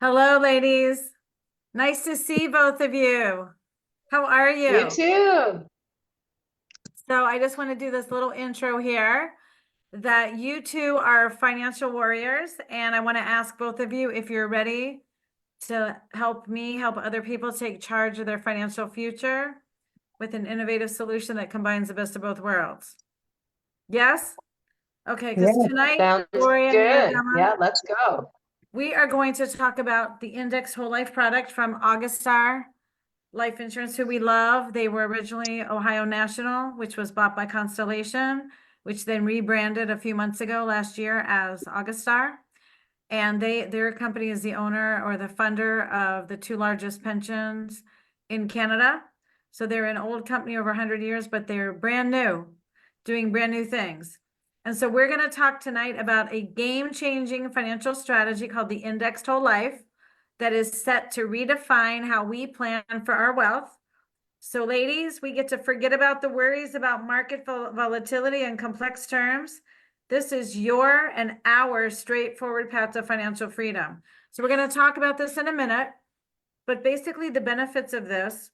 Hello, ladies. Nice to see both of you. How are You you? too. So I just want to do this little intro here that you two are financial warriors, and I want to ask both of you if you're ready to help me help other people take charge of their financial future with an innovative solution that combines the best of both worlds. Yes? Okay, Yeah, because tonight, sounds Gloria and good. Irohama, Yeah, let's go. we are going to talk about the Index Whole Life product from Augustar Life Insurance, who we love. They were originally Ohio National, which was bought by Constellation, which then rebranded a few months ago last year as Augustar. And their company is the owner or the funder of the two largest pensions in Canada. So they're an old company over 100 years, but they're brand new, doing brand new things. And so we're going to talk tonight about a game-changing financial strategy called the Indexed Whole Life that is set to redefine how we plan for our wealth. So ladies, we get to forget about the worries about market volatility and complex terms. This is your and our straightforward path to financial freedom. So we're going to talk about this in a minute, but basically the benefits of this,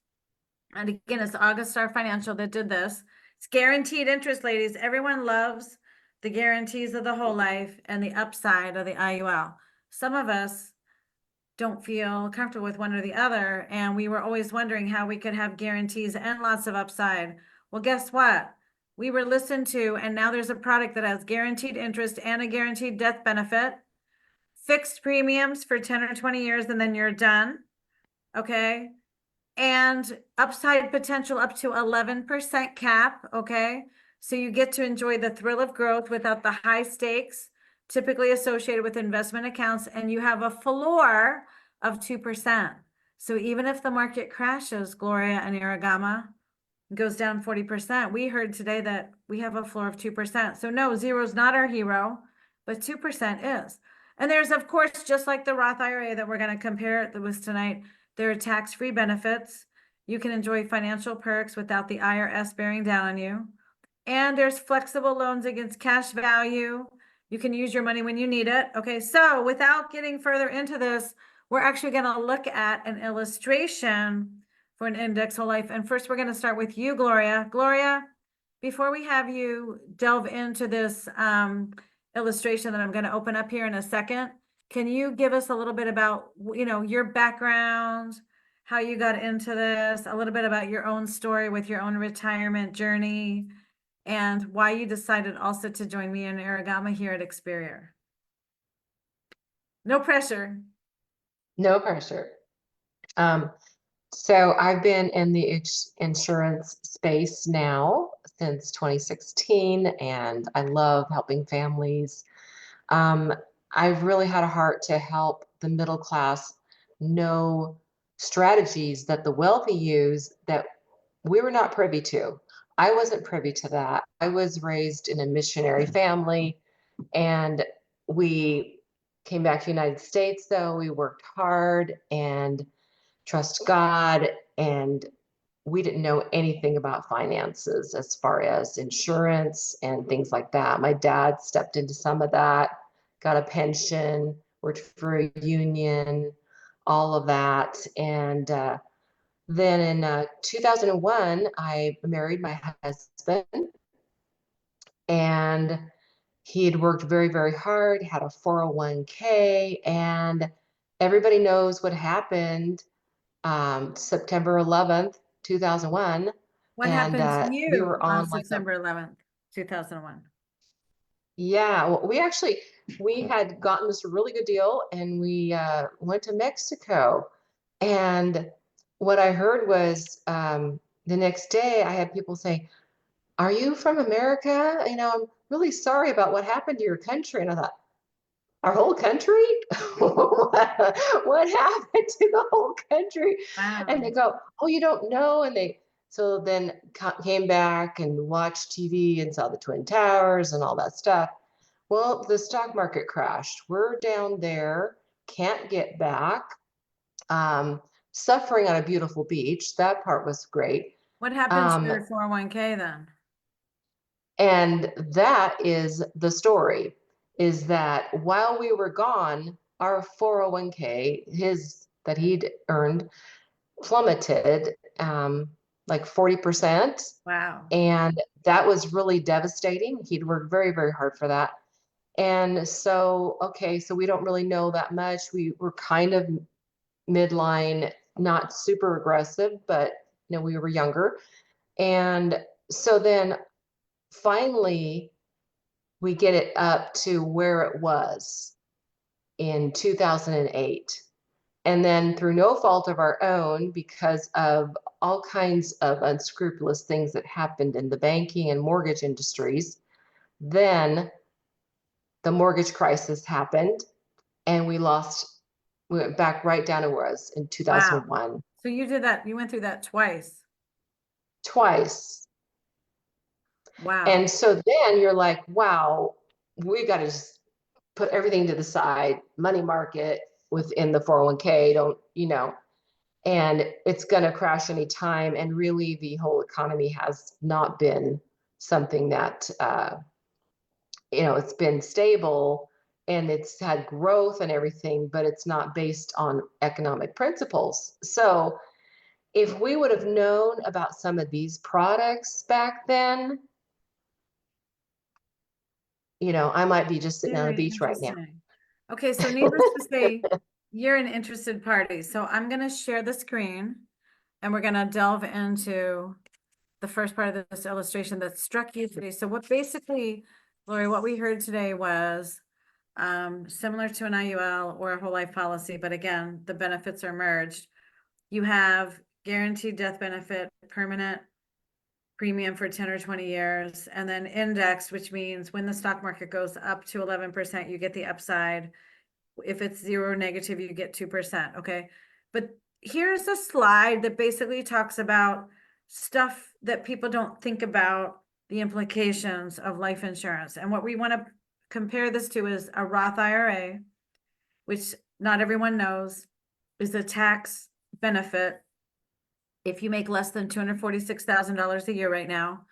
and again, it's Augustar Financial that did this. It's guaranteed interest, ladies. Everyone loves the guarantees of the whole life and the upside of the IUL. Some of us don't feel comfortable with one or the other. And we were always wondering how we could have guarantees and lots of upside. Well, guess what? We were listened to, and now there's a product that has guaranteed interest and a guaranteed death benefit, fixed premiums for 10 or 20 years, and then you're done. Okay. And upside potential up to 11% cap. Okay. So you get to enjoy the thrill of growth without the high stakes typically associated with investment accounts. And you have a floor of 2%. So even if the market crashes, Gloria and Irohama, goes down 40%, we heard today that we have a floor of 2%. So no, zero is not our hero, but 2% is. And there's, of course, just like the Roth IRA that we're going to compare with tonight, there are tax-free benefits. You can enjoy financial perks without the IRS bearing down on you. And there's flexible loans against cash value. You can use your money when you need it. Okay, so without getting further into this, we're actually going to look at an illustration for an index whole life. And first, we're going to start with you, Gloria. Gloria, before we have you delve into this illustration that I'm going to open up here in a second, can you give us a little bit about, your background, how you got into this, a little bit about your own story with your own retirement journey, and why you decided also to join me and Irohama here at Experior? No pressure. No pressure. Um, so I've been in the insurance space now since 2016, and I love helping families. Um, I've really had a heart to help the middle class know strategies that the wealthy use that we were not privy to. I wasn't privy to that. I was raised in a missionary family, and we came back to the United States, though. We worked hard and trust God, and we didn't know anything about finances as far as insurance and things like that. My dad stepped into some of that, got a pension, worked for a union, all of that. And then in 2001, I married my husband, and he had worked very, very hard, had a 401k, and everybody knows what happened September 11th, 2001. What And happened to we you were on on like a, September 11th, 2001? yeah, well, we had gotten this really good deal, and we went to Mexico. And what I heard was the next day I had people say, "Are you from America? I'm really sorry about what happened to your country." And I thought, our whole country? What happened to the whole country? And they Wow. go, "Oh, you don't know." And they so then came back and watched TV and saw the Twin Towers and all that stuff. Well, the stock market crashed. We're down there, can't get back, um, suffering on a beautiful beach. That part was great. What happened to Um, your 401k then? And that is the story, is that while we were gone, our 401k, his that he'd earned plummeted like 40%. Wow. And that was really devastating. He'd worked very, very hard for that. And so, okay, so we don't really know that much. We were kind of midline, not super aggressive, but we were younger. And so then finally we get it up to where it was in 2008. And then through no fault of our own, because of all kinds of unscrupulous things that happened in the banking and mortgage industries, then the mortgage crisis happened and we went back right down to where it was in Wow. 2001. So you did that, you went through that twice. Twice. Wow. And so then you're like, wow, we got to just put everything to the side, money market within the 401k, and it's going to crash any time. And really, the whole economy has not been something that, it's been stable and it's had growth and everything, but it's not based on economic principles. So if we would have known about some of these products back then, I might be just sitting on a Very beach right now. interesting. Okay, so needless to say, you're an interested party. So I'm going to share the screen and we're going to delve into the first part of this illustration that struck you today. So what basically, Lori, what we heard today was similar to an IUL or a whole life policy, but again, the benefits are merged. You have guaranteed death benefit, permanent premium for 10 or 20 years, and then index, which means when the stock market goes up to 11%, you get the upside. If it's zero or negative, you get 2%. Okay. But here's a slide that basically talks about stuff that people don't think about, the implications of life insurance. And what we want to compare this to is a Roth IRA, which not everyone knows is a tax benefit. If you make less than $246,000 a year right now,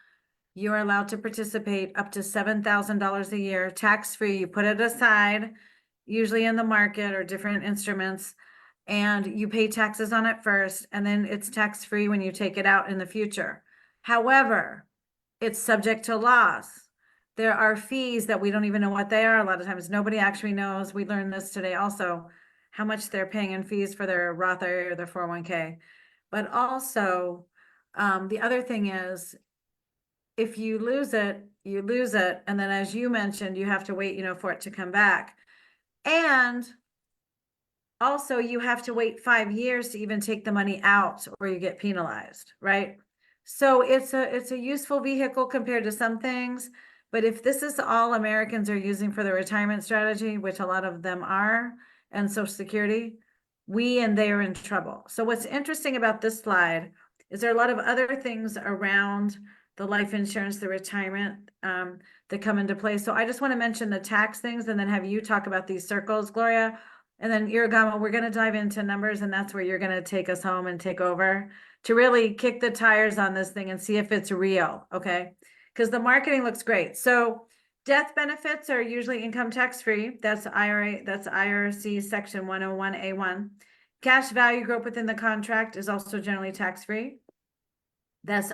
you are allowed to participate up to $7,000 a year, tax-free. You put it aside, usually in the market or different instruments, and you pay taxes on it first, and then it's tax-free when you take it out in the future. However, it's subject to loss. There are fees that we don't even know what they are. A lot of times nobody actually knows. We learned this today also, how much they're paying in fees for their Roth IRA or their 401k. But also, the other thing is, if you lose it, you lose it. And then as you mentioned, you have to wait, for it to come back. And also you have to wait 5 years to even take the money out or you get penalized, right? So it's a useful vehicle compared to some things. But if this is all Americans are using for their retirement strategy, which a lot of them are, and Social Security, we and they are in trouble. So what's interesting about this slide is there are a lot of other things around the life insurance, the retirement, that come into play. So I just want to mention the tax things and then have you talk about these circles, Gloria. And then Irohama, we're going to dive into numbers, and that's where you're going to take us home and take over to really kick the tires on this thing and see if it's real, okay? Because the marketing looks great. So death benefits are usually income tax free. That's IRA, that's IRC section 101A1. Cash value growth within the contract is also generally tax free. That's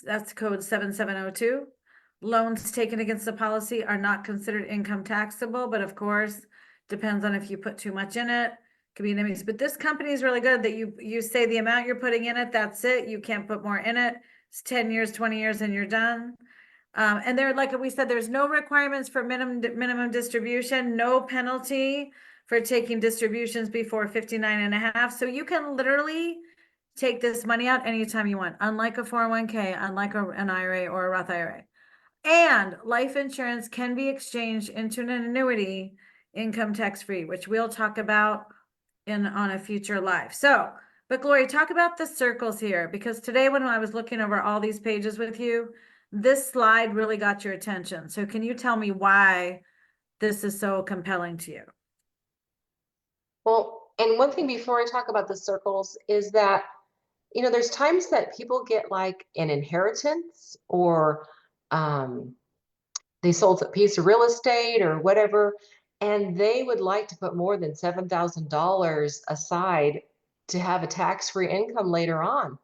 that's code 7702. Loans taken against the policy are not considered income taxable, but of course, depends on if you put too much in it. Could be enemies, but this company is really good that you say the amount you're putting in it, that's it. You can't put more in it. It's 10 years, 20 years, and you're done. And there, like we said, there's no requirements for minimum distribution, no penalty for taking distributions before 59 and a half. So you can literally take this money out anytime you want, unlike a 401k, unlike an IRA or a Roth IRA. And life insurance can be exchanged into an annuity, income tax free, which we'll talk about on a future live. So, but Gloria, talk about the circles here, because today when I was looking over all these pages with you, this slide really got your attention. So can you tell me why this is so compelling to you? Well, and one thing before I talk about the circles is that, there's times that people get like an inheritance or they sold a piece of real estate or whatever, and they would like to put more than $7,000 aside to have a tax-free income later on.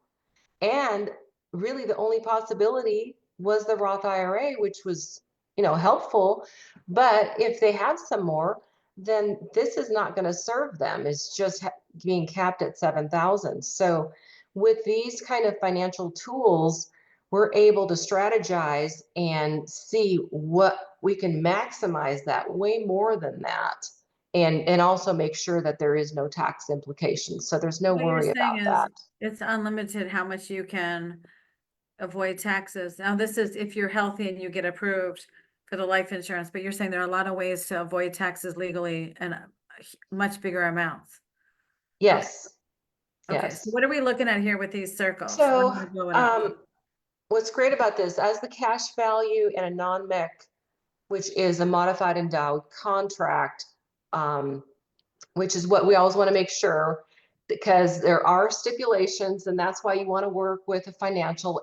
And really the only possibility was the Roth IRA, which was, helpful. But if they have some more, then this is not going to serve them. It's just being capped at 7,000. So with these kind of financial tools, we're able to strategize and see what we can maximize that way more than that. And also make sure that there is no tax implications. So there's no What you're worry saying about is that. it's unlimited how much you can avoid taxes. Now, this is if you're healthy and you get approved for the life insurance, but you're saying there are a lot of ways to avoid taxes legally and much bigger amounts. Yes. Okay, Yes. so what are we looking at here with these circles? What So, am I blowing up? what's great about this, as the cash value in a non-MEC, which is a modified endowed contract, which is what we always want to make sure, because there are stipulations, and that's why you want to work with a financial,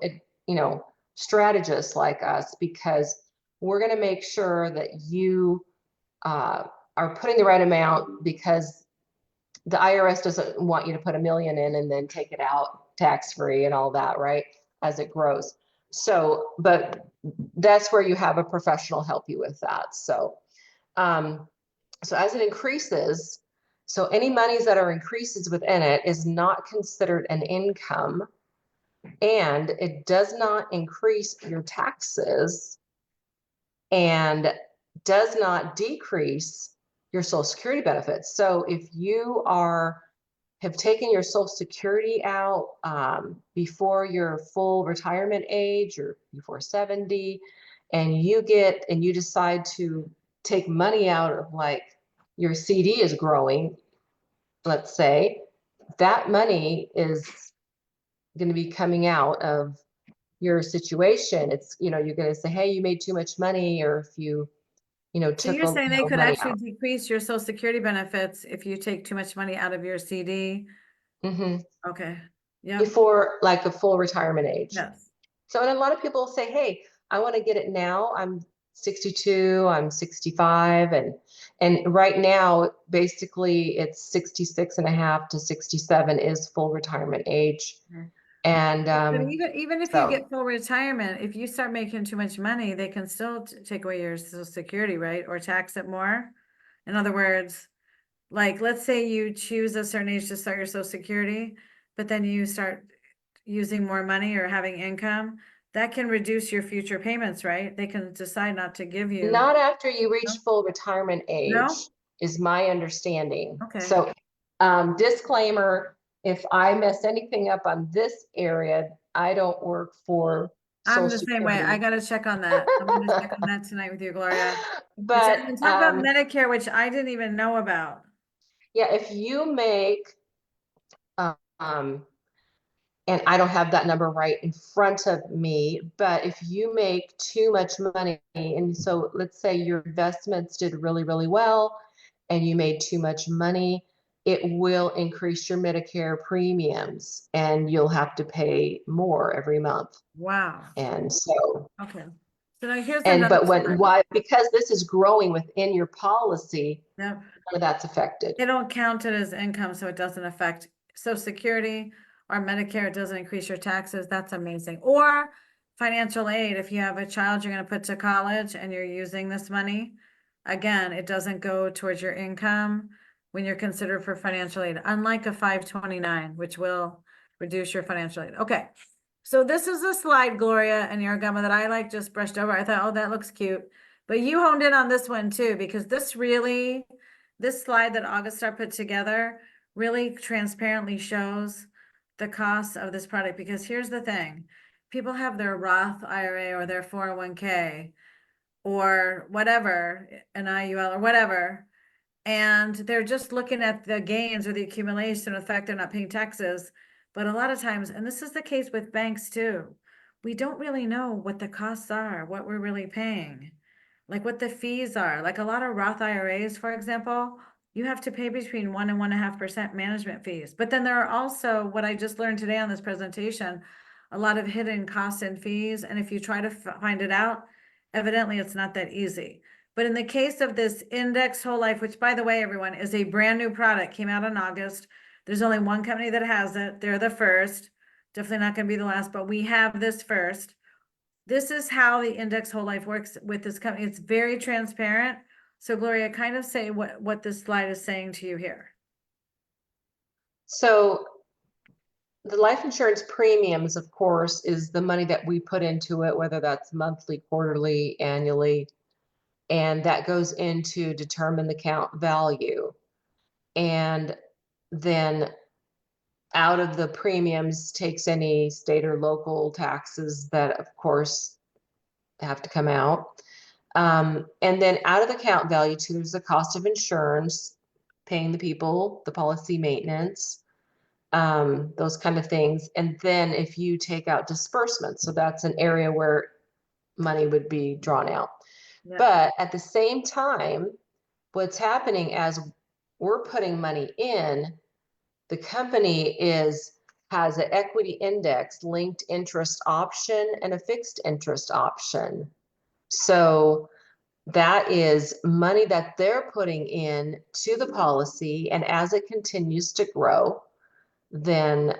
strategist like us, because we're going to make sure that you are putting the right amount, because the IRS doesn't want you to put $1 million in and then take it out tax-free and all that, right? As it grows. So, but that's where you have a professional help you with that. So, so as it increases, so any monies that are increases within it is not considered an income, and it does not increase your taxes and does not decrease your Social Security benefits. So if you have taken your Social Security out before your full retirement age or before 70, and you decide to take money out of, like, your CD is growing, let's say, that money is going to be coming out of your situation. It's, you're going to say, hey, you made too much money, or if you So took you're saying they could money actually out. decrease your Social Security benefits if you take too much money out of your CD? Hmm. Okay, yeah, Before, like, the full retirement age. yes. So, and a lot of people say, hey, I want to get it now. I'm 62, I'm 65. And right now, basically it's 66 and a half to 67 is full retirement age. Mhm. And But even if you so get full retirement, if you start making too much money, they can still take away your Social Security, right? Or tax it more. In other words, like, let's say you choose a certain age to start your Social Security, but then you start using more money or having income, that can reduce your future payments, right? They can decide not to give you. not after you No? reach full retirement age, No? is my understanding. Okay. So, disclaimer, if I mess anything up on this area, I don't work for I'm Social the same way. I Security. gotta check on that. I'm gonna check on that tonight with you, Gloria. Which, But and talk about Medicare, which I didn't even know about. yeah, if you make, um, and I don't have that number right in front of me, but if you make too much money, and so let's say your investments did really, really well, and you made too much money, it will increase your Medicare premiums, and you'll have to pay more every month. Wow. And so, Okay. So now here's and another but slide. why? Because this is growing within your policy, Yep. that's affected. They don't count it as income, so it doesn't affect Social Security or Medicare. It doesn't increase your taxes. That's amazing. Or financial aid. If you have a child you're going to put to college and you're using this money, again, it doesn't go towards your income when you're considered for financial aid, unlike a 529, which will reduce your financial aid. Okay. So this is a slide, Gloria and Irohama, that I like just brushed over. I thought, oh, that looks cute. But you honed in on this one too, because this slide that Augustar put together really transparently shows the costs of this product. Because here's the thing, people have their Roth IRA or their 401k or whatever, an IUL or whatever, and they're just looking at the gains or the accumulation of the fact they're not paying taxes. But a lot of times, and this is the case with banks too, we don't really know what the costs are, what we're really paying, like what the fees are. Like a lot of Roth IRAs, for example, you have to pay between 1 and 1.5% management fees. But then there are also, what I just learned today on this presentation, a lot of hidden costs and fees. And if you try to find it out, evidently it's not that easy. But in the case of this index whole life, which by the way, everyone, is a brand new product, came out in August. There's only one company that has it. They're the first. Definitely not going to be the last, but we have this first. This is how the index whole life works with this company. It's very transparent. So Gloria, kind of say what this slide is saying to you here. So the life insurance premiums, of course, is the money that we put into it, whether that's monthly, quarterly, annually, and that goes in to determine the count value. And then out of the premiums takes any state or local taxes that, of course, have to come out. And then out of the count value too, there's the cost of insurance, paying the people, the policy maintenance, those kind of things. And then if you take out disbursements, so that's an area where money would be drawn out. Yeah. But at the same time, what's happening as we're putting money in, the company has an equity index linked interest option and a fixed interest option. So that is money that they're putting in to the policy, and as it continues to grow, then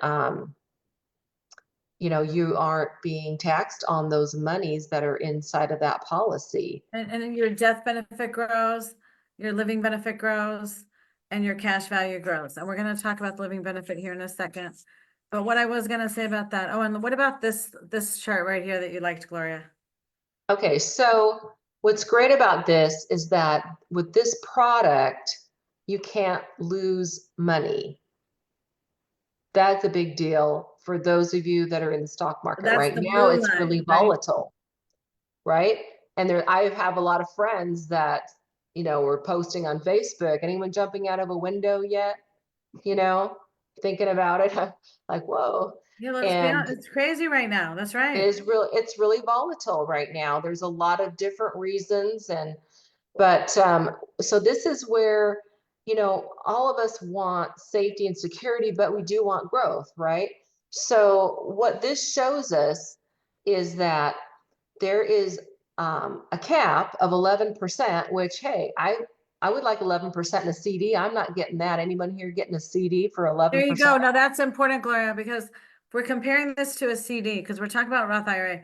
you aren't being taxed on those monies that are inside of that policy. And then your death benefit grows, your living benefit grows, and your cash value grows. And we're going to talk about the living benefit here in a second. But what I was going to say about that, oh, and what about this chart right here that you liked, Gloria? Okay, so what's great about this is that with this product, you can't lose money. That's a big deal for those of you that are in the stock market That's right the now. blue It's line, really right? volatile, right? And I have a lot of friends that, were posting on Facebook. Anyone jumping out of a window yet? Thinking about it, like, whoa. Yeah, And it's crazy right now. That's right. it's really volatile right now. There's a lot of different reasons, but so this is where, all of us want safety and security, but we do want growth, right? So what this shows us is that there is a cap of 11%, which, hey, I would like 11% in a CD. I'm not getting that. Anyone here getting a CD for 11%? There you go. Now that's important, Gloria, because we're comparing this to a CD because we're talking about Roth IRA.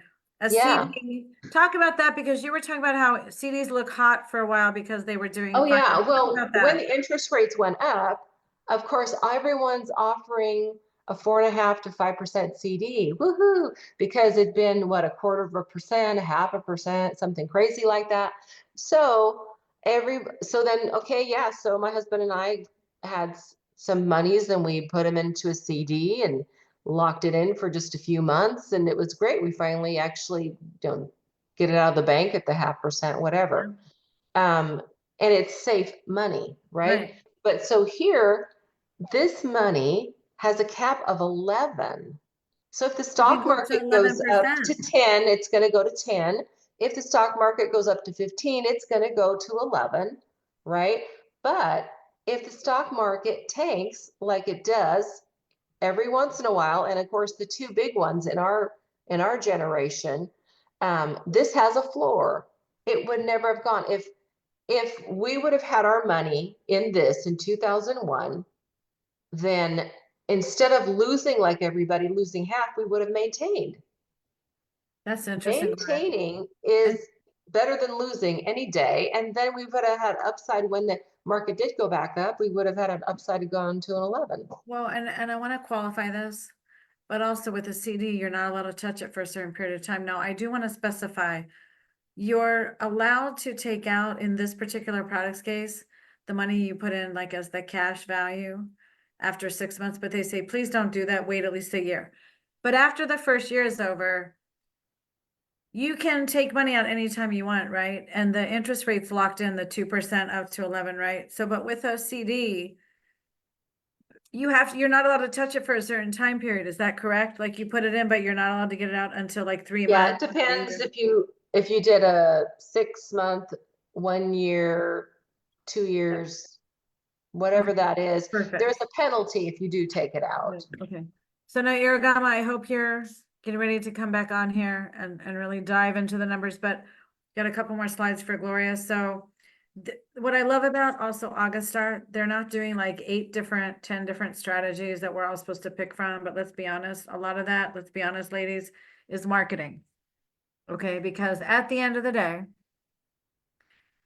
Yeah. CD, talk about that because you were talking about how CDs look hot for a while because they were doing Oh fine. yeah. Talk Well, about when that. the interest rates went up, of course, everyone's offering a 4.5% to 5% CD. Woohoo! Because it'd been what, 1/4%, 0.5%, something crazy like that. So then, okay, yeah. So my husband and I had some monies and we put them into a CD and locked it in for just a few months, and it was great. We finally actually, get it out of the bank at the 0.5%, whatever. And it's safe money, right? Right. But so here, this money has a cap of 11. So if the You can stock go up to market goes up 11%. to 10, it's going to go to 10. If the stock market goes up to 15, it's going to go to 11, right? But if the stock market tanks like it does every once in a while, and of course the two big ones in our generation, this has a floor. It would never have gone if we would have had our money in this in 2001, then instead of losing like everybody, losing half, we would have maintained. That's interesting. Maintaining is better than losing any day. And then we would have had upside when the market did go back up. We would have had an upside gone to an 11. Well, and I want to qualify this, but also with a CD, you're not allowed to touch it for a certain period of time. Now, I do want to specify you're allowed to take out in this particular product's case, the money you put in like as the cash value after 6 months, but they say, please don't do that, wait at least a year. But after the first year is over, you can take money out anytime you want, right? And the interest rate's locked in the 2% up to 11, right? So, but with a CD, you're not allowed to touch it for a certain time period. Is that correct? Like you put it in, but you're not allowed to get it out until like 3 Yeah, it months. depends if you did a 6 month, 1 year, 2 years, whatever that is. Perfect. There's a penalty if you do take it out. Okay. So now Irohama, I hope you're getting ready to come back on here and really dive into the numbers. But Got a couple more slides for Gloria. So what I love about also Augustar, they're not doing like 10 different strategies that we're all supposed to pick from. But let's be honest, a lot of that, let's be honest, ladies, is marketing. Okay, because at the end of the day,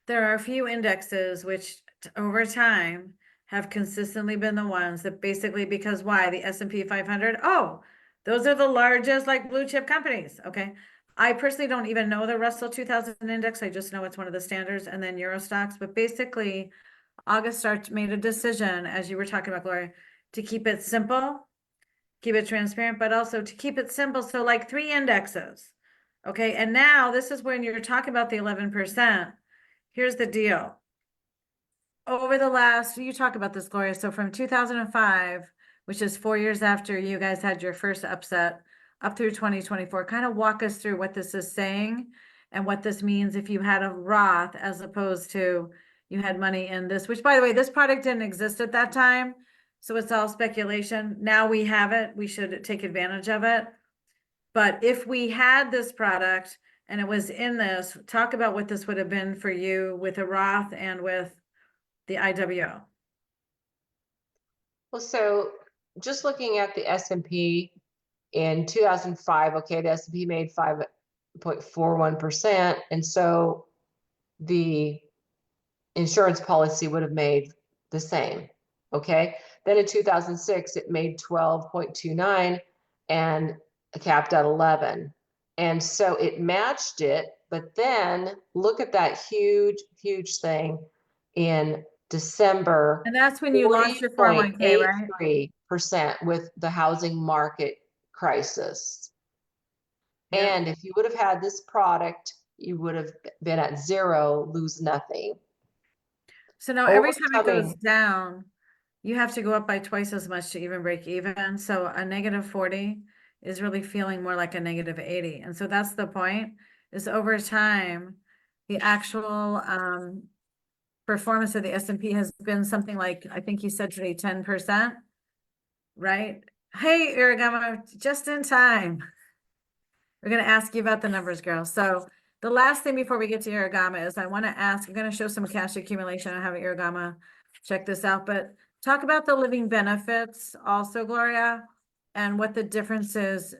there are a few indexes which over time have consistently been the ones that basically, because why? The S&P 500, oh, those are the largest like blue chip companies, okay? I personally don't even know the Russell 2000 index. I just know it's one of the standards, and then Euro stocks. But basically, Augustar made a decision, as you were talking about, Gloria, to keep it simple, keep it transparent, but also to keep it simple. So like 3 indexes, okay? And now this is when you're talking about the 11%. Here's the deal. Over the last, you talk about this, Gloria. So from 2005, which is 4 years after you guys had your first upset, up through 2024, kind of walk us through what this is saying and what this means if you had a Roth as opposed to you had money in this, which by the way, this product didn't exist at that time. So it's all speculation. Now we have it. We should take advantage of it. But if we had this product and it was in this, talk about what this would have been for you with a Roth and with the IWO. Well, so just looking at the S&P in 2005, okay, the S&P made 5.41%. And so the insurance policy would have made the same, okay? Then in 2006, it made 12.29 and capped at 11. And so it matched it, but then look at that huge, huge thing in December. And that's when you launched your 401k, right? 40.83% with the housing market crisis. Yeah. And if you would have had this product, you would have been at zero, lose nothing. So now every time it goes Overcoming, down, you have to go up by twice as much to even break even. So a negative 40 is really feeling more like a negative 80. And so that's the point, is over time, the actual performance of the S&P has been something like, I think you said today, 10%, right? Hey, Irohama, just in time. We're going to ask you about the numbers, girl. So the last thing before we get to Irohama is I want to ask, I'm going to show some cash accumulation. I have Irohama check this out, but talk about the living benefits also, Gloria, and what the difference is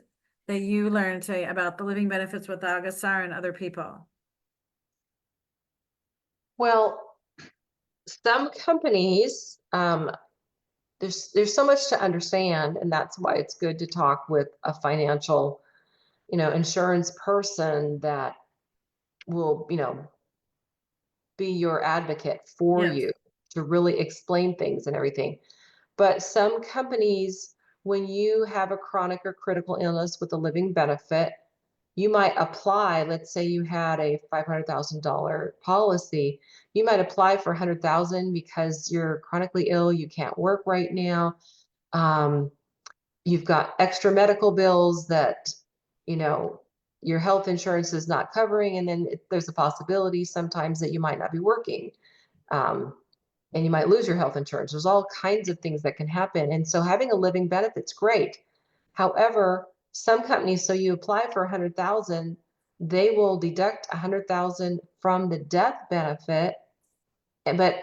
that you learned today about the living benefits with Augustar and other people. well, some companies, there's so much to understand, and that's why it's good to talk with a financial, insurance person that will, be your advocate for Yes. you to really explain things and everything. But some companies, when you have a chronic or critical illness with a living benefit, you might apply, let's say you had a $500,000 policy, you might apply for 100,000 because you're chronically ill, you can't work right now. You've got extra medical bills that, your health insurance is not covering. And then there's a possibility sometimes that you might not be working. And you might lose your health insurance. There's all kinds of things that can happen. And so having a living benefit's great. However, some companies, so you apply for 100,000, they will deduct 100,000 from the death benefit, but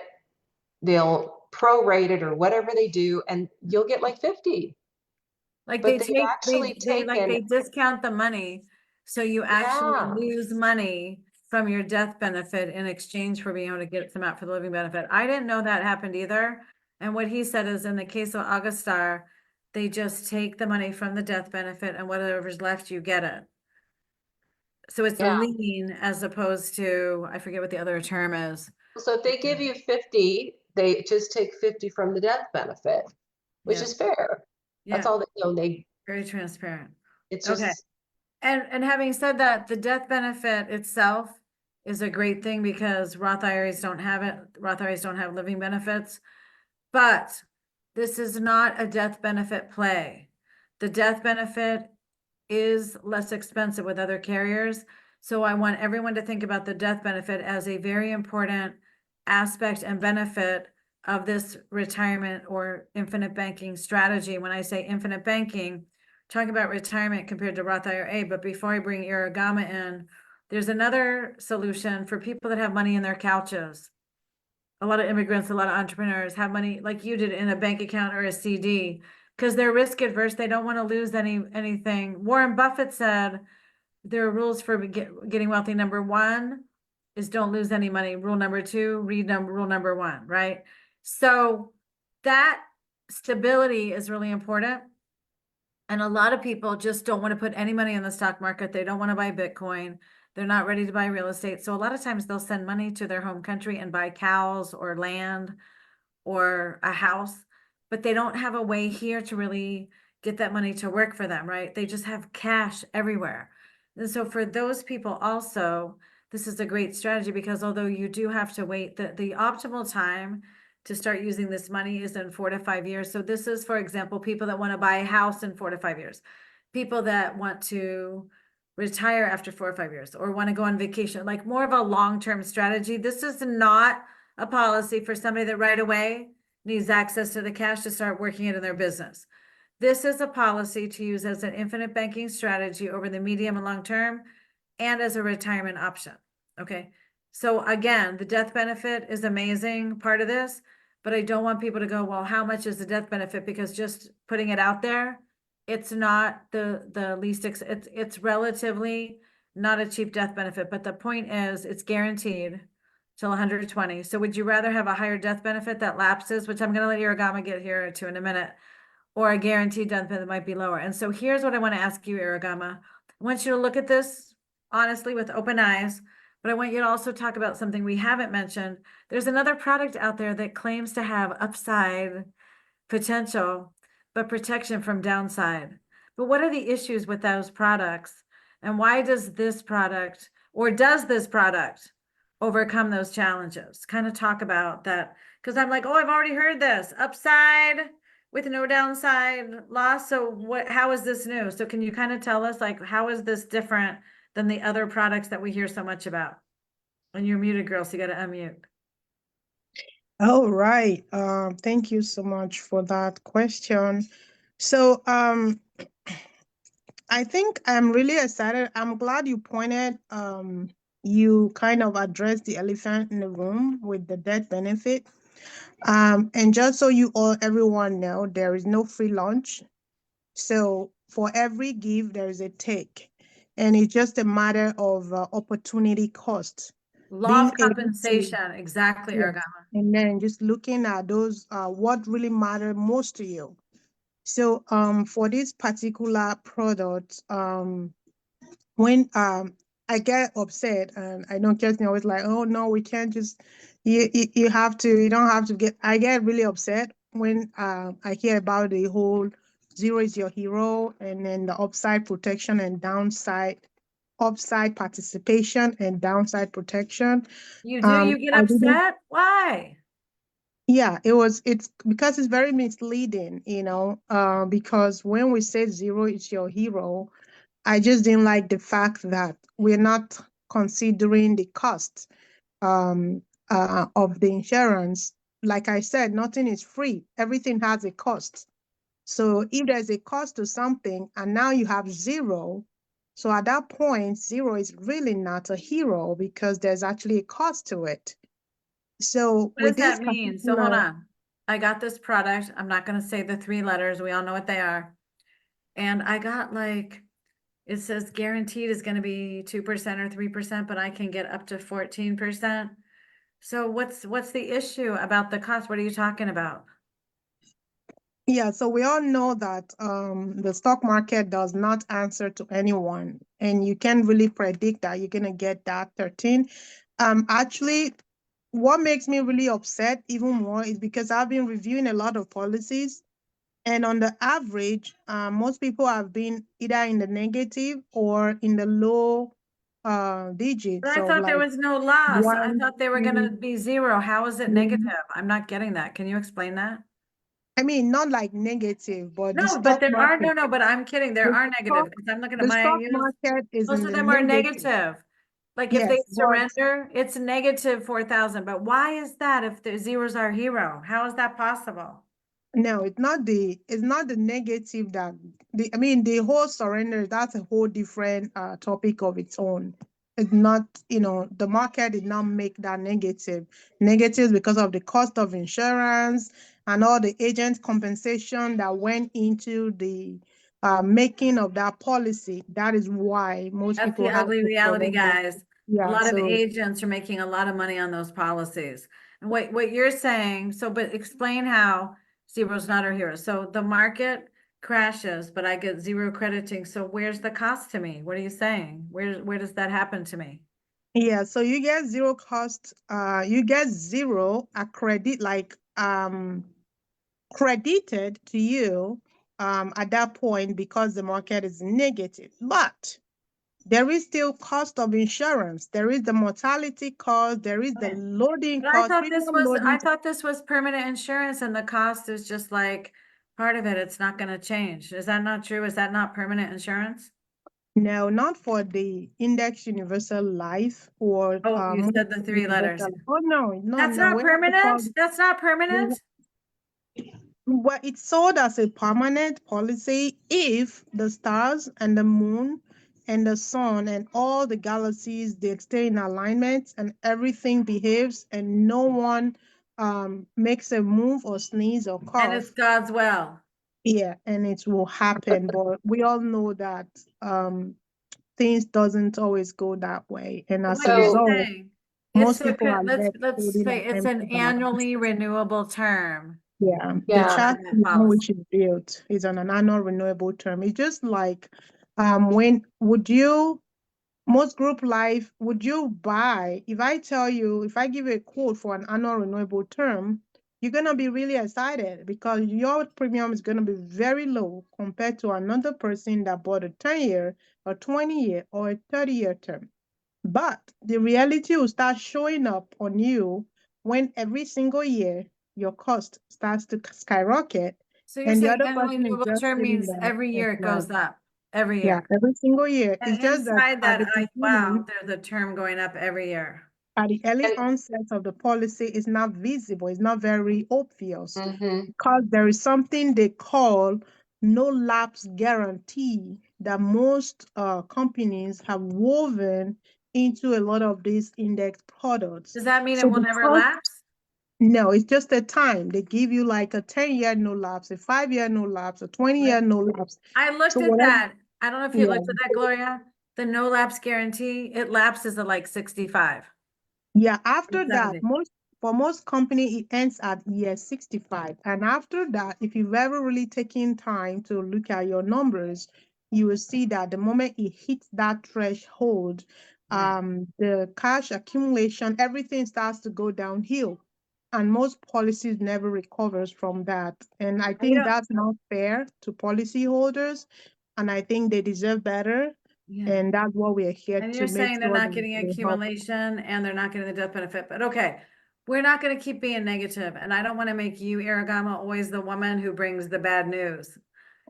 they'll prorate it or whatever they do, and you'll get like 50. Like But they they've take, actually taken, they discount the money. So you actually yeah, lose money from your death benefit in exchange for being able to get some out for the living benefit. I didn't know that happened either. And what he said is in the case of Augustar, they just take the money from the death benefit and whatever's left, you get it. So it's yeah. lean as opposed to, I forget what the other term is. So if they give you 50, they just take 50 from the death benefit, which Yeah, is fair. That's yeah, all they, very transparent. it's Okay. just, And having said that, the death benefit itself is a great thing because Roth IRAs don't have it. Roth IRAs don't have living benefits. But this is not a death benefit play. The death benefit is less expensive with other carriers. So I want everyone to think about the death benefit as a very important aspect and benefit of this retirement or infinite banking strategy. When I say infinite banking, talking about retirement compared to Roth IRA, but before I bring Irohama in, There's another solution for people that have money in their couches. A lot of immigrants, a lot of entrepreneurs have money like you did in a bank account or a CD because they're risk adverse. They don't want to lose anything. Warren Buffett said there are rules for getting wealthy. Number one is don't lose any money. Rule number two, rule number one, right? So that stability is really important. And a lot of people just don't want to put any money in the stock market. They don't want to buy Bitcoin. They're not ready to buy real estate. So a lot of times they'll send money to their home country and buy cows or land or a house, but they don't have a way here to really get that money to work for them, right? They just have cash everywhere. And so for those people also, this is a great strategy because although you do have to wait, the optimal time to start using this money is in 4 to 5 years. So this is, for example, people that want to buy a house in 4 to 5 years, people that want to retire after 4 or 5 years, or want to go on vacation, like more of a long-term strategy. This is not a policy for somebody that right away needs access to the cash to start working it in their business. This is a policy to use as an infinite banking strategy over the medium and long term and as a retirement option. Okay. So again, the death benefit is amazing part of this, but I don't want people to go, well, how much is the death benefit? Because just putting it out there, it's not the least, it's relatively not a cheap death benefit, but the point is it's guaranteed till 120. So would you rather have a higher death benefit that lapses, which I'm going to let Irohama get here to in a minute, or a guaranteed death benefit that might be lower? And so here's what I want to ask you, Irohama. I want you to look at this honestly with open eyes, but I want you to also talk about something we haven't mentioned. There's another product out there that claims to have upside potential, but protection from downside. But what are the issues with those products? And why does this product, or does this product overcome those challenges? Kind of talk about that. Because I'm like, oh, I've already heard this upside with no downside loss. So how is this new? So can you kind of tell us, like, how is this different than the other products that we hear so much about? And you're muted, girl, so you got to unmute. All right. Thank you so much for that question. So I think I'm really excited. I'm glad you pointed, you kind of addressed the elephant in the room with the death benefit. And just so everyone know, there is no free lunch. So for every give, there is a take. And it's just a matter of opportunity cost. Law of Being able to- compensation, exactly, Yes. Irohama. And then just looking at those, what really matter most to you. So for this particular product, when I get upset, and I know Kirstin always like, oh no, we can't just, you have to, you don't have to get, I get really upset when I hear about the whole zero is your hero, and then the upside protection and downside, upside participation and downside protection. You do, you get I didn't- upset? Why? Yeah, it's because it's very misleading, because when we say zero is your hero, I just didn't like the fact that we're not considering the cost of the insurance. Like I said, nothing is free. Everything has a cost. So if there's a cost to something and now you have zero, so at that point, zero is really not a hero because there's actually a cost to it. So What with does this that mean? So hold particular, on. I got this product. I'm not going to say the 3 letters. We all know what they are. And I got like, it says guaranteed is going to be 2% or 3%, but I can get up to 14%. So what's the issue about the cost? What are you talking about? yeah, so we all know that the stock market does not answer to anyone, and you can't really predict that you're gonna get that 13. Actually, what makes me really upset even more is because I've been reviewing a lot of policies, and on the average, most people have been either in the negative or in the low digits. But I So thought there like was no loss. I one, thought they were going to two, be 0. How is it three. negative? I'm not getting that. Can you explain that? I mean, not like negative, but the No, but stock there are, market. no, but I'm kidding. There The are negative stock, because I'm looking at the my stock use. market is Most in of the them are negative. negative. Like if they Yes, but surrender, it's negative 4,000. But why is that if the zero's our hero? How is that possible? no, it's not the negative that I mean the whole surrender, that's a whole different topic of its own. it's not, the market did not make that negative. Negative because of the cost of insurance and all the agent compensation that went into the making of that policy. That is why most That's the people have ugly to reality, surrender. guys. A Yeah, lot of so agents are making a lot of money on those policies. And what you're saying, so, but explain how zero's not our hero. So the market crashes, but I get zero crediting. So where's the cost to me? What are you saying? Where does that happen to me? yeah, so you get zero cost, you get zero a credit, like credited to you at that point because the market is negative. But there is still cost of insurance. There is the mortality cost. There is the Okay. loading But I cost, thought premium this was, I loading. thought this was permanent insurance and the cost is just like part of it. It's not gonna change. Is that not true? Is that not permanent insurance? No, not for the index universal life or Oh, you most said the three letters. universal. Oh no, no, That's no. not We have to call. permanent? That's not permanent? Well, it's sold as a permanent policy if the stars and the moon and the sun and all the galaxies they stay in alignment and everything behaves and no one makes a move or sneeze or And it's cough. God's will. Yeah, and it will happen. But we all know that things doesn't always go that way. And But as a what you're So, result, saying, most people are let's left holding say an it's empty an balance. annually renewable term Yeah, the yeah. chart on that on policy. which is built is on an annual renewable term. It's just like when most group life, would you buy, if I tell you, if I give you a quote for an annual renewable term, you're gonna be really excited because your premium is gonna be very low compared to another person that bought a 10-year, a 20-year, or a 30-year term. But the reality will start showing up on you when every single year your cost starts to skyrocket So you're and the saying other annually person is renewable just term sitting means there every and year it goes like, up, every yeah, year. every single year. It's And just that inside at that, the wow, beginning, there's a term going up every year. at the early And, onset of the policy, it's not visible, it's not very obvious mhm. because there is something they call no lapse guarantee that most companies have woven into a lot of these index products. Does that mean So it will never because lapse? no, it's just a time. They give you like a 10-year no lapse, a 5-year no lapse, a 20-year no lapse. I looked So at whatever, that. I don't know if you yeah. looked at that, Gloria. The no lapse guarantee, it lapses at like 65 Yeah, or after that, 70. for most company, it ends at year 65. And after that, if you've ever really taken time to look at your numbers, you will see that the moment it hits that threshold, Yeah. the cash accumulation, everything starts to go downhill. And most policies never recovers from that. And I You think know, that's not fair to policyholders. And I think they deserve better. yeah. And that's what we're here And to you're make saying they're sure not that getting we help. accumulation and they're not getting the death benefit, but okay. We're not gonna keep being negative, and I don't wanna make you, Irohama, always the woman who brings the bad news.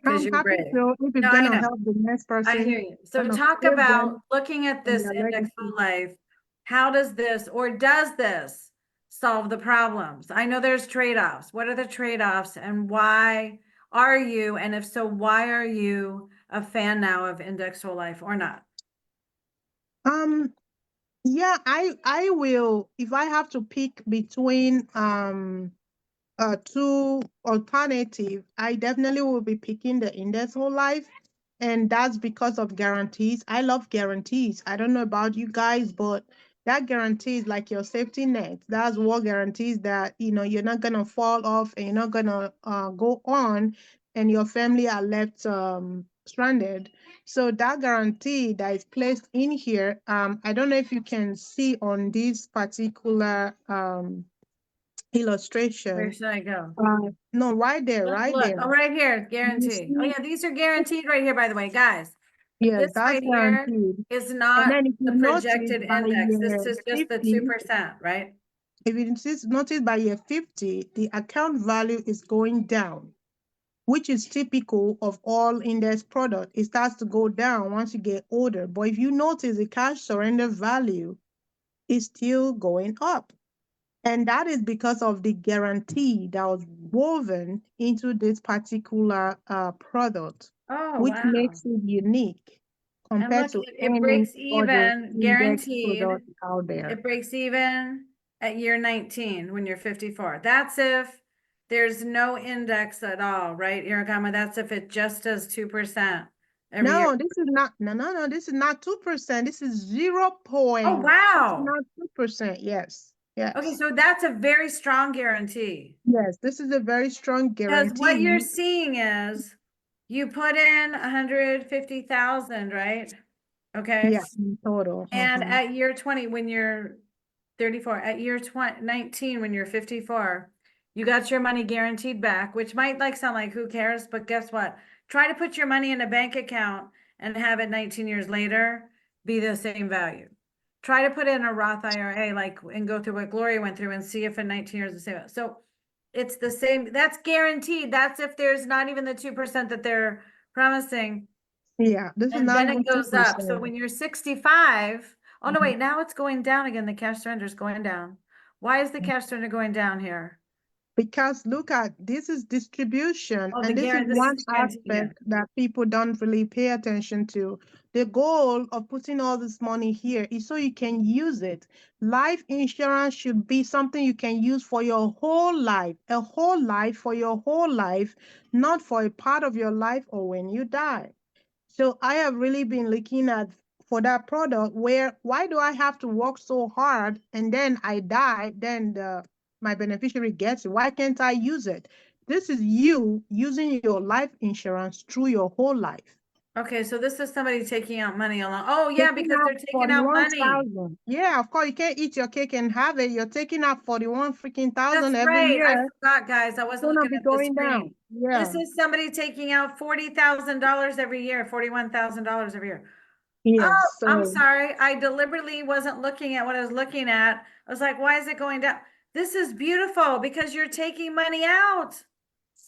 Cause I'm you're happy brave. to, if it's No, I gonna know, help the next I hear person, you. So gonna talk save about them looking at and this their index legacy. whole life. How does this, or does this solve the problems? I know there's trade-offs. What are the trade-offs and why are you, and if so, why are you a fan now of index whole life or not? Yeah, I will, if I have to pick between two alternative, I definitely will be picking the index whole life. And that's because of guarantees. I love guarantees. I don't know about you guys, but that guarantees like your safety net. That's what guarantees that, you're not gonna fall off and you're not gonna go on and your family are left stranded. So that guarantee that is placed in here, I don't know if you can see on this particular Where illustration. should I go? No, right there, Look, right look, there. oh, right here, You guarantee. Oh see? yeah, these are guaranteed right here, by the way, guys. Yes, This that's right here guaranteed. is And not then if you the notice projected by index. This year is just the 50, 2%, right? if you notice by year 50, the account value is going down, which is typical of all index product. It starts to go down once you get older. But if you notice the cash surrender value is still going up. And that is because of the guarantee that was woven into this particular product, Oh, which wow. makes it unique compared look, to it any breaks other even, index guaranteed. product out there. It breaks even at year 19 when you're 54. That's if there's no index at all, right, Irohama? That's if it just does 2% every year. No, this is not, no, this is not 2%. This is 0 point. Oh, wow. Not 2%. Yes. Yes. Okay, so that's a very strong guarantee. Yes, this is a very strong Because what you're guarantee. seeing is you put in 150,000, right? Okay. Yeah, in total. And Mhm. at year 20, when you're 34, at year 19, when you're 54, you got your money guaranteed back, which might like sound like who cares, but guess what? Try to put your money in a bank account and have it 19 years later be the same value. Try to put in a Roth IRA like and go through what Gloria went through and see if in 19 years the same. So it's the same. That's guaranteed. That's if there's not even the 2% that they're promising. Yeah, this is And not then even it goes up. So 2%. when you're 65, oh no, Mhm. wait, now it's going down again. The cash surrender is going down. Why is the cash surrender going down here? Because look at, this is distribution, Oh, and this is this one is guarantee, yeah. aspect that people don't really pay attention to. The goal of putting all this money here is so you can use it. Life insurance should be something you can use for your whole life, a whole life for your whole life, not for a part of your life or when you die. So I have really been looking at for that product where, why do I have to work so hard and then I die, then my beneficiary gets it? Why can't I use it? This is you using your life insurance through your whole life. Okay, so this is somebody taking out money along. Oh, yeah, Taking because out they're taking out money. 41,000. Yeah, of course, you can't eat your cake and have it. You're taking out 41 freaking thousand That's every right. I year. forgot, guys. I It's wasn't gonna looking be at the going screen. down. Yeah. This is somebody taking out $40,000 every year, $41,000 every year. Yes. Oh, I'm So sorry. I deliberately wasn't looking at what I was looking at. I was like, why is it going down? This is beautiful because you're taking money out.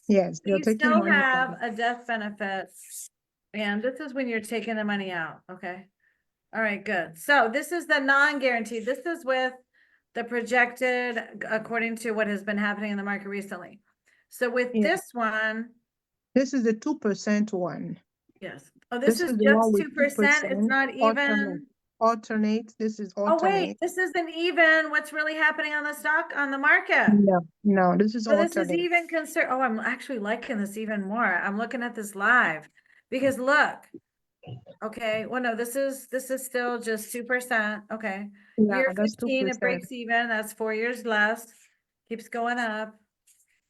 yes, you're You taking still money have out. a death benefit. And this is when you're taking the money out. Okay. All right, good. So this is the non-guaranteed. This is with the projected according to what has been happening in the market recently. So with Yeah. this one, This is the 2% one. yes. Oh, this This is is the just one with 2%. It's 2% not alternate. even. Alternate. This is Oh, wait, alternate. this isn't even what's really happening on the stock, on the market. No, this is So this is alternate. even oh, I'm actually liking this even more. I'm looking at this live because look, okay, well, no, this is still just 2%. Okay. Yeah, Year that's 15, it 2%. breaks even. That's 4 years less. Keeps going up.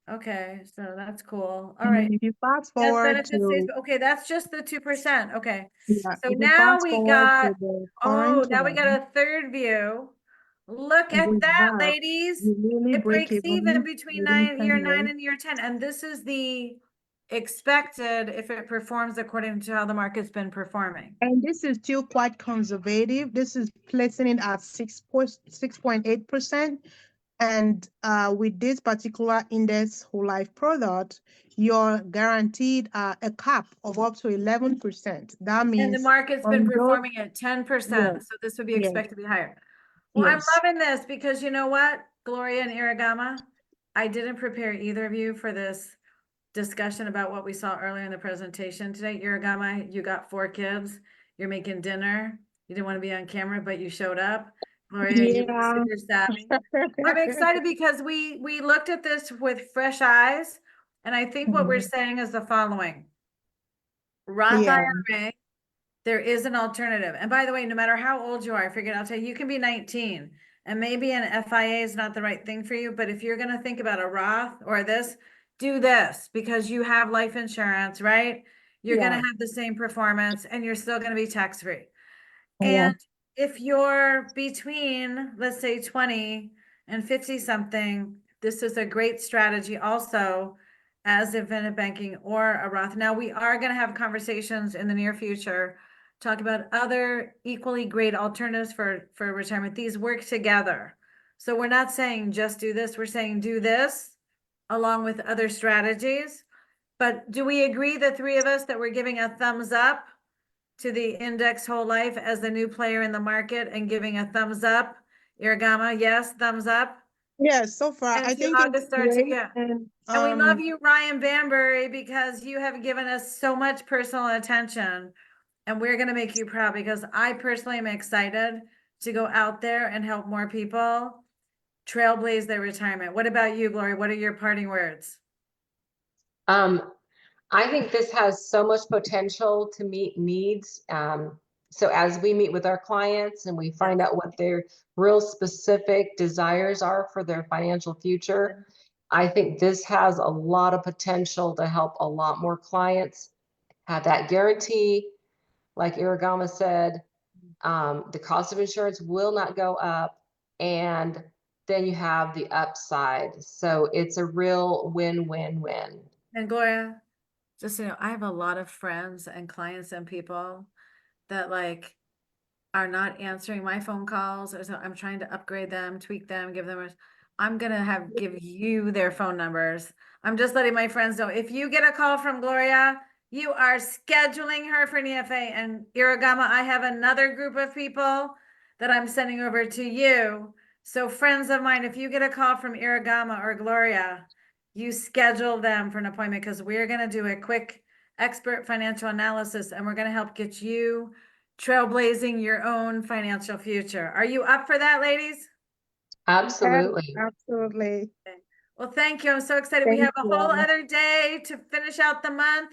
Okay, so that's cool. All And right. then if you fast Death forward benefits, to, okay, that's just the 2%. Okay. yeah, So if you now fast we forward got, to the oh, current now we got one, a third view. Look at with that, that, ladies. you really It break breaks even even between within year 10 9 years. and year 10. And this is the expected if it performs according to how the market's been performing. And this is still quite conservative. This is placing it at 6.8%. And with this particular index whole life product, you're guaranteed a cap of up to 11%. That And the means market's been on those, performing at 10%. yes, So this would be yes, expected to be higher. Well, I'm yes. loving this because you know what, Gloria and Irohama, I didn't prepare either of you for this discussion about what we saw earlier in the presentation today. Irohama, you got 4 kids, you're making dinner. You didn't want to be on camera, but you showed up. Gloria, you were Yeah. super savvy. I'm excited because we looked at this with fresh eyes. And I think what we're saying is the following. Roth Yeah. IRA, there is an alternative. And by the way, no matter how old you are, I figured I'll tell you, you can be 19 and maybe an FIA is not the right thing for you. But if you're going to think about a Roth or this, do this because you have life insurance, right? You're going to have the same performance and you're still going to be tax free. Yeah. And if you're between, let's say 20 and 50 something, this is a great strategy also as infinite banking or a Roth. Now we are going to have conversations in the near future, talk about other equally great alternatives for retirement. These work together. So we're not saying just do this, we're saying do this along with other strategies. But do we agree, the three of us, that we're giving a thumbs up to the index whole life as the new player in the market and giving a thumbs up? Irohama, yes, thumbs up. Yes, so far And I to think it's August start to, great. yeah. And And we love you, Ryan Banbury, because you have given us so much personal attention. and we're gonna make you proud because I personally am excited to go out there and help more people trailblaze their retirement. What about you, Gloria? What are your parting words? I think this has so much potential to meet needs. So as we meet with our clients and we find out what their real specific desires are for their financial future, I think this has a lot of potential to help a lot more clients have that guarantee. Like Irohama said, the cost of insurance will not go up, and then you have the upside. So it's a real win-win-win. And Gloria, just so you know, I have a lot of friends and clients and people that like are not answering my phone calls, or so I'm trying to upgrade them, tweak them, give them I'm gonna give you their phone numbers. I'm just letting my friends know, if you get a call from Gloria, you are scheduling her for an EFA. And Irohama, I have another group of people that I'm sending over to you. So friends of mine, if you get a call from Irohama or Gloria, you schedule them for an appointment, because we're gonna do a quick expert financial analysis, and we're gonna help get you trailblazing your own financial future. Are you up for that, ladies? Absolutely. Absolutely. Well, thank you. I'm so excited. We Thank have a whole you. other day to finish out the month,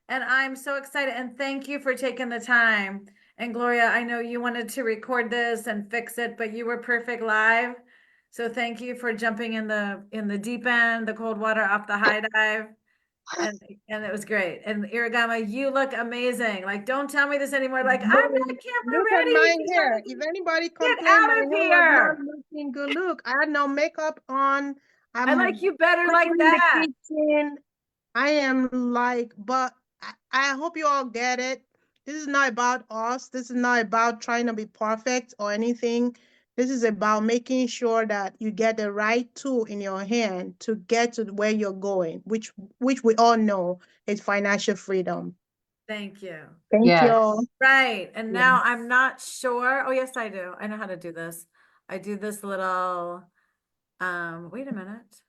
and I'm so excited. And thank you for taking the time. And Gloria, I know you wanted to record this and fix it, but you were perfect live. So thank you for jumping in the deep end, the cold water off the high dive. And it was great. And Irohama, you look amazing. Like, don't tell me this anymore. Like, I'm not camera Look at ready. my She's hair. like, If anybody get complained out my of hair was not here. looking good, look, I had no makeup on. I like you better cooking like in that. the kitchen. I am like, but I hope you all get it. This is not about us. This is not about trying to be perfect or anything. This is about making sure that you get the right tool in your hand to get to where you're going, which we all know is financial freedom. Thank you. Thank you Yes. all. Right. And Yeah. now I'm not sure. Oh, yes, I do. I know how to do this. I do this little, wait a minute.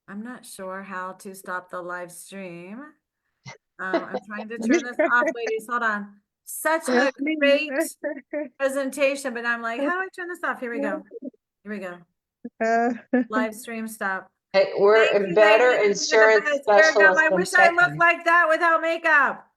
I'm not sure how to stop the live stream. I'm trying to turn this off, ladies. Hold on. Such Yes, a please. great presentation, but I'm like, how do I turn this off? Here we go. Here we go. Live stream stop. Hey, we're Thank a you, better ladies. You're the insurance best. specialist I than wish I looked chicken. like that without makeup.